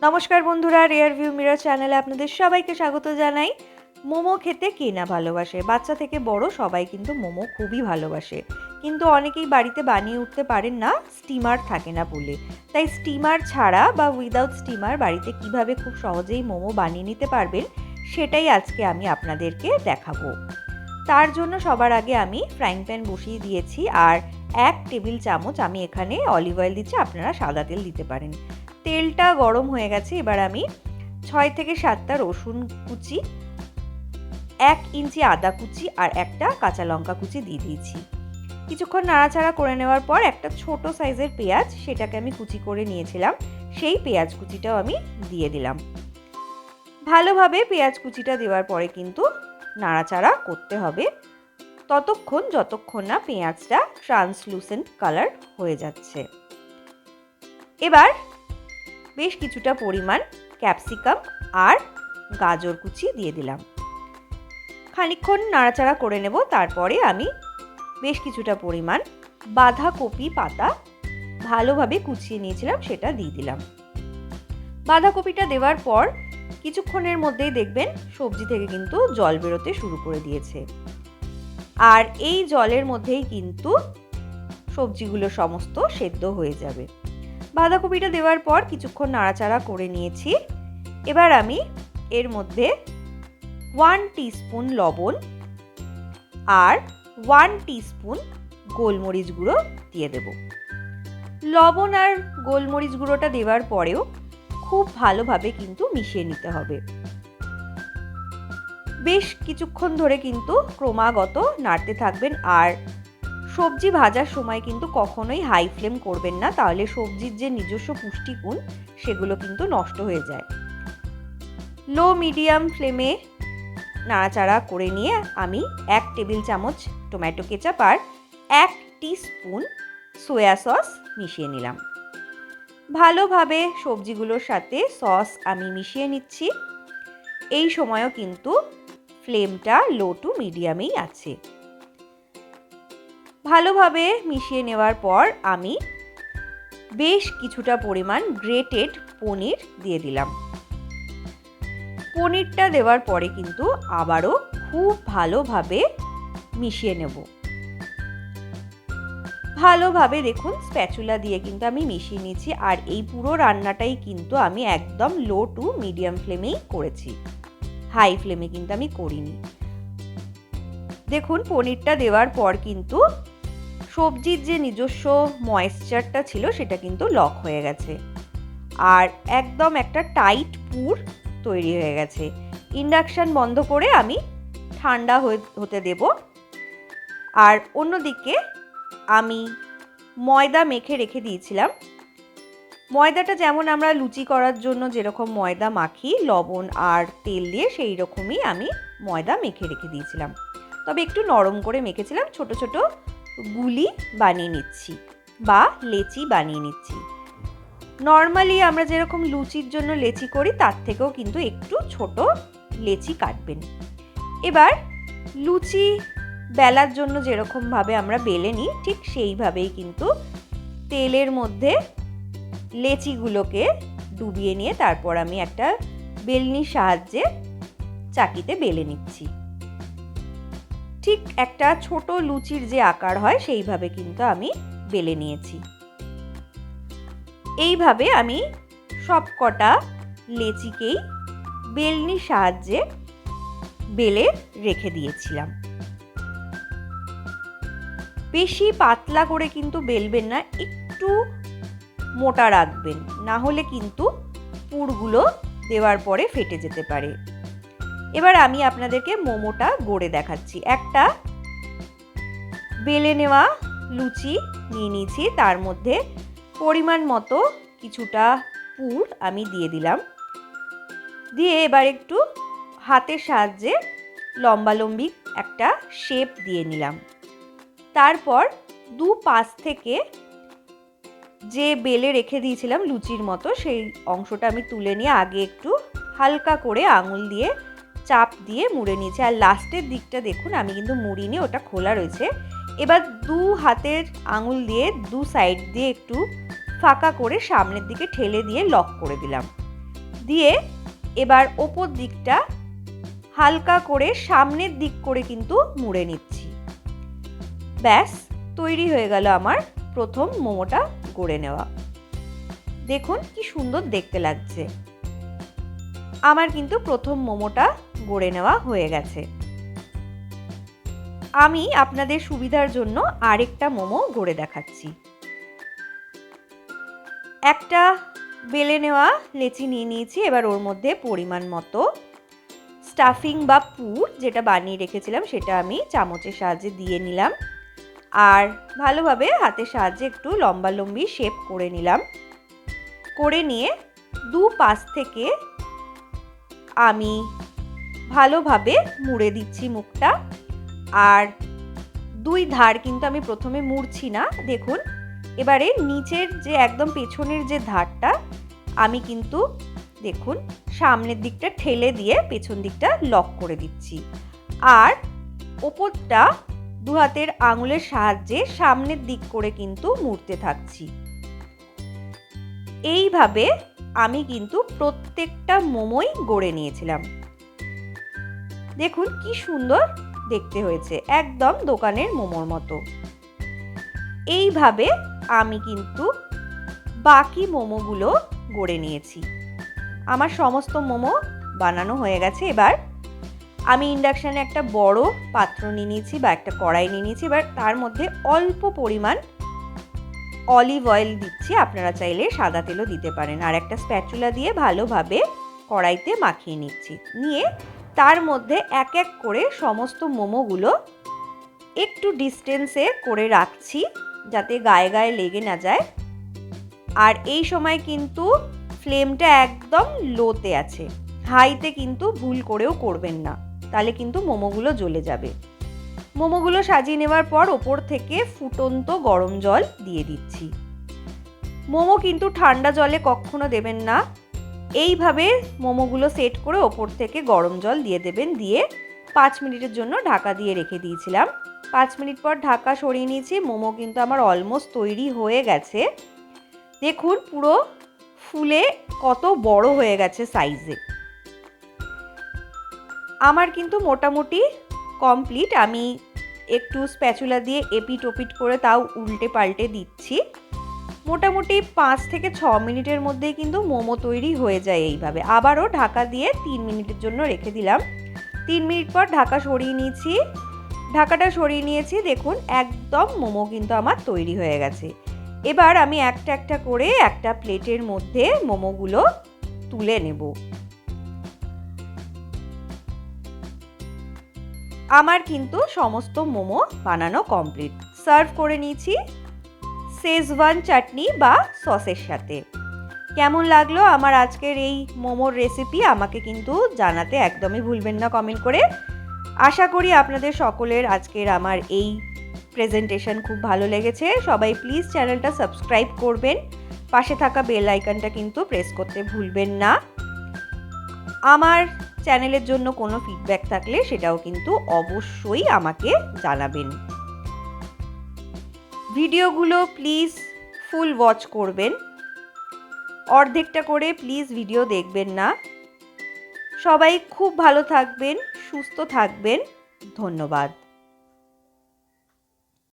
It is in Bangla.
নমস্কার বন্ধুরা, রেয়ার ভিউ মিরর চ্যানেলে আপনাদের সবাইকে স্বাগত জানাই। মোমো খেতে কে না ভালোবাসে, বাচ্চা থেকে বড় সবাই কিন্তু মোমো খুবই ভালোবাসে। কিন্তু অনেকেই বাড়িতে বানিয়ে উঠতে পারেন না, স্টিমার থাকে না বলে। তাই স্টিমার ছাড়া বা উইদাউট স্টিমার বাড়িতে কিভাবে খুব সহজেই মোমো বানিয়ে নিতে পারবেন সেটাই আজকে আমি আপনাদেরকে দেখাবো। তার জন্য সবার আগে আমি ফ্রাইং প্যান বসিয়ে দিয়েছি, আর 1 টেবিল চামচ আমি এখানে অলিভ অয়েল দিচ্ছি, আপনারা সাদা তেল দিতে পারেন। তেলটা গরম হয়ে গেছে, এবার আমি 6 থেকে 7টা রসুন কুচি, 1 ইঞ্চি আদা কুচি আর একটা কাঁচা লঙ্কা কুচি দিয়ে দিয়েছি। কিছুক্ষণ নাড়াচাড়া করে নেওয়ার পর একটা ছোট সাইজের পেঁয়াজ, সেটাকে আমি কুচি করে নিয়েছিলাম, সেই পেঁয়াজ কুচিটাও আমি দিয়ে দিলাম। ভালোভাবে পেঁয়াজ কুচিটা দেওয়ার পরে কিন্তু নাড়াচাড়া করতে হবে ততক্ষণ যতক্ষণ না পেঁয়াজটা ট্রান্সলুসেন্ট কালার হয়ে যাচ্ছে। এবার বেশ কিছুটা পরিমাণ ক্যাপসিকাম আর গাজর কুচি দিয়ে দিলাম। খানিকক্ষণ নাড়াচাড়া করে নেব। তারপরে আমি বেশ কিছুটা পরিমাণ বাঁধাকপি পাতা ভালোভাবে কুচিয়ে নিয়েছিলাম, সেটা দিয়ে দিলাম। বাঁধাকপিটা দেওয়ার পর কিছুক্ষণের মধ্যেই দেখবেন সবজি থেকে কিন্তু জল বেরোতে শুরু করে দিয়েছে, আর এই জলের মধ্যেই কিন্তু সবজিগুলো সমস্ত সেদ্ধ হয়ে যাবে। বাঁধাকপিটা দেওয়ার পর কিছুক্ষণ নাড়াচাড়া করে নিয়েছি। এবার আমি এর মধ্যে 1 টিস্পুন লবণ আর 1 টিস্পুন গোলমরিচ গুঁড়ো দিয়ে দেব। লবণ আর গোলমরিচ গুঁড়োটা দেওয়ার পরেও খুব ভালোভাবে কিন্তু মিশিয়ে নিতে হবে। বেশ কিছুক্ষণ ধরে কিন্তু ক্রমাগত নাড়তে থাকবেন, আর সবজি ভাজার সময় কিন্তু কখনোই হাই ফ্লেম করবেন না, তাহলে সবজির যে নিজস্ব পুষ্টিগুণ সেগুলো কিন্তু নষ্ট হয়ে যায়। লো মিডিয়াম ফ্লেমে নাড়াচাড়া করে নিয়ে আমি 1 টেবিল চামচ টমেটো কেচাপ আর 1 টিস্পুন সয়া সস মিশিয়ে নিলাম। ভালোভাবে সবজিগুলোর সাথে সস আমি মিশিয়ে নিচ্ছি। এই সময়ও কিন্তু ফ্লেমটা লো টু মিডিয়ামেই আছে। ভালোভাবে মিশিয়ে নেওয়ার পর আমি বেশ কিছুটা পরিমাণ গ্রেটেড পনির দিয়ে দিলাম। পনিরটা দেওয়ার পরে কিন্তু আবারও খুব ভালোভাবে মিশিয়ে নেব। ভালোভাবে দেখুন স্প্যাচুলা দিয়ে কিন্তু আমি মিশিয়ে নিয়েছি, আর এই পুরো রান্নাটাই কিন্তু আমি একদম লো টু মিডিয়াম ফ্লেমেই করেছি, হাই ফ্লেমে কিন্তু আমি করিনি। দেখুন পনিরটা দেওয়ার পর কিন্তু সবজির যে নিজস্ব ময়েশ্চারটা ছিল সেটা কিন্তু লক হয়ে গেছে, আর একদম একটা টাইট পুর তৈরি হয়ে গেছে। ইন্ডাকশন বন্ধ করে আমি ঠান্ডা হতে দেব। আর অন্যদিকে আমি ময়দা মেখে রেখে দিয়েছিলাম। ময়দাটা যেমন আমরা লুচি করার জন্য যেরকম ময়দা মাখি লবণ আর তেল দিয়ে, সেই রকমই আমি ময়দা মেখে রেখে দিয়েছিলাম, তবে একটু নরম করে মেখেছিলাম। ছোট ছোট গুলি বানিয়ে নিচ্ছি বা লেচি বানিয়ে নিচ্ছি। নর্মালি আমরা যেরকম লুচির জন্য লেচি করি তার থেকেও কিন্তু একটু ছোট লেচি কাটবেন। এবার লুচি বেলার জন্য যেরকমভাবে আমরা বেলে নিই ঠিক সেইভাবেই কিন্তু তেলের মধ্যে লেচিগুলোকে ডুবিয়ে নিয়ে তারপর আমি একটা বেলনির সাহায্যে চাকিতে বেলে নিচ্ছি। ঠিক একটা ছোট লুচির যে আকার হয় সেইভাবে কিন্তু আমি বেলে নিয়েছি। এইভাবে আমি সবকটা লেচিকেই বেলনির সাহায্যে বেলে রেখে দিয়েছিলাম। বেশি পাতলা করে কিন্তু বেলবেন না, একটু মোটা রাখবেন, না হলে কিন্তু পুরগুলো দেওয়ার পরে ফেটে যেতে পারে। এবার আমি আপনাদেরকে মোমোটা গড়ে দেখাচ্ছি। একটা বেলে নেওয়া লুচি নিয়ে নিয়েছি, তার মধ্যে পরিমাণ মতো কিছুটা পুর আমি দিয়ে দিলাম। দিয়ে এবার একটু হাতের সাহায্যে লম্বালম্বি একটা শেপ দিয়ে নিলাম। তারপর দু পাশ থেকে যে বেলে রেখে দিয়েছিলাম লুচির মতো সেই অংশটা আমি তুলে নিয়ে আগে একটু হালকা করে আঙুল দিয়ে চাপ দিয়ে মুড়ে নিয়েছি, আর লাস্টের দিকটা দেখুন আমি কিন্তু মুড়িনি, ওটা খোলা রয়েছে। এবার দু হাতের আঙুল দিয়ে দু সাইড দিয়ে একটু ফাঁকা করে সামনের দিকে ঠেলে দিয়ে লক করে দিলাম। দিয়ে এবার ওপর দিকটা হালকা করে সামনের দিক করে কিন্তু মুড়ে নিচ্ছি। ব্যাস তৈরি হয়ে গেল আমার প্রথম মোমোটা গড়ে নেওয়া। দেখুন কি সুন্দর দেখতে লাগছে। আমার কিন্তু প্রথম মোমোটা গড়ে নেওয়া হয়ে গেছে। আমি আপনাদের সুবিধার জন্য আরেকটা মোমো গড়ে দেখাচ্ছি। একটা বেলে নেওয়া লেচি নিয়ে নিয়েছি। এবার ওর মধ্যে পরিমাণ মতো স্টাফিং বা পুর যেটা বানিয়ে রেখেছিলাম সেটা আমি চামচের সাহায্যে দিয়ে নিলাম। আর ভালোভাবে হাতের সাহায্যে একটু লম্বালম্বি শেপ করে নিলাম। করে নিয়ে দু পাশ থেকে আমি ভালোভাবে মুড়ে দিচ্ছি মুখটা। আর দুই ধার কিন্তু আমি প্রথমে মুড়ছি না। দেখুন এবারে নিচের যে একদম পেছনের যে ধারটা আমি কিন্তু দেখুন সামনের দিকটা ঠেলে দিয়ে পেছন দিকটা লক করে দিচ্ছি। আর ওপরটা দু হাতের আঙুলের সাহায্যে সামনের দিক করে কিন্তু মুড়তে থাকছি। এইভাবে আমি কিন্তু প্রত্যেকটা মোমোই গড়ে নিয়েছিলাম। দেখুন কি সুন্দর দেখতে হয়েছে, একদম দোকানের মোমোর মতো। এইভাবে আমি কিন্তু বাকি মোমোগুলো গড়ে নিয়েছি। আমার সমস্ত মোমো বানানো হয়ে গেছে। এবার আমি ইন্ডাকশানে একটা বড় পাত্র নিয়ে নিয়েছি বা একটা কড়াই নিয়ে নিয়েছি। এবার তার মধ্যে অল্প পরিমাণ অলিভ অয়েল দিচ্ছি। আপনারা চাইলে সাদা তেলও দিতে পারেন। আর একটা স্প্যাচুলা দিয়ে ভালোভাবে কড়াইতে মাখিয়ে নিচ্ছি। নিয়ে তার মধ্যে এক এক করে সমস্ত মোমোগুলো একটু ডিস্টেন্সে করে রাখছি যাতে গায়ে গায়ে লেগে না যায়। আর এই সময় কিন্তু ফ্লেমটা একদম লোতে আছে, হাইতে কিন্তু ভুল করেও করবেন না, তাহলে কিন্তু মোমোগুলো জ্বলে যাবে। মোমোগুলো সাজিয়ে নেওয়ার পর ওপর থেকে ফুটন্ত গরম জল দিয়ে দিচ্ছি। মোমো কিন্তু ঠান্ডা জলে কখনো দেবেন না। এইভাবে মোমোগুলো সেট করে ওপর থেকে গরম জল দিয়ে দেবেন। দিয়ে 5 মিনিটের জন্য ঢাকা দিয়ে রেখে দিয়েছিলাম। 5 মিনিট পর ঢাকা সরিয়ে নিয়েছি। মোমো কিন্তু আমার অলমোস্ট তৈরি হয়ে গেছে। দেখুন পুরো ফুলে কত বড় হয়ে গেছে সাইজে। আমার কিন্তু মোটামুটি কমপ্লিট। আমি একটু স্প্যাচুলা দিয়ে এপিট ওপিট করে তাও উল্টে পাল্টে দিচ্ছি। মোটামুটি 5 থেকে 6 মিনিটের মধ্যেই কিন্তু মোমো তৈরি হয়ে যায় এইভাবে। আবারও ঢাকা দিয়ে 3 মিনিটের জন্য রেখে দিলাম। 3 মিনিট পর ঢাকা সরিয়ে নিয়েছি। ঢাকাটা সরিয়ে নিয়েছি। দেখুন একদম মোমো কিন্তু আমার তৈরি হয়ে গেছে। এবার আমি একটা একটা করে একটা প্লেটের মধ্যে মোমোগুলো তুলে নেব। আমার কিন্তু সমস্ত মোমো বানানো কমপ্লিট। সার্ভ করে নিয়েছি শেজওয়ান চাটনি বা সসের সাথে। কেমন লাগলো আমার আজকের এই মোমোর রেসিপি আমাকে কিন্তু জানাতে একদমই ভুলবেন না কমেন্ট করে। আশা করি আপনাদের সকলের আজকের আমার এই প্রেজেন্টেশন খুব ভালো লেগেছে। সবাই প্লিজ চ্যানেলটা সাবস্ক্রাইব করবেন। পাশে থাকা বেল আইকনটা কিন্তু প্রেস করতে ভুলবেন না। আমার চ্যানেলের জন্য কোনো ফিডব্যাক থাকলে সেটাও কিন্তু অবশ্যই আমাকে জানাবেন। ভিডিওগুলো প্লিজ ফুল ওয়াচ করবেন, অর্ধেকটা করে প্লিজ ভিডিও দেখবেন না। সবাই খুব ভালো থাকবেন, সুস্থ থাকবেন। ধন্যবাদ।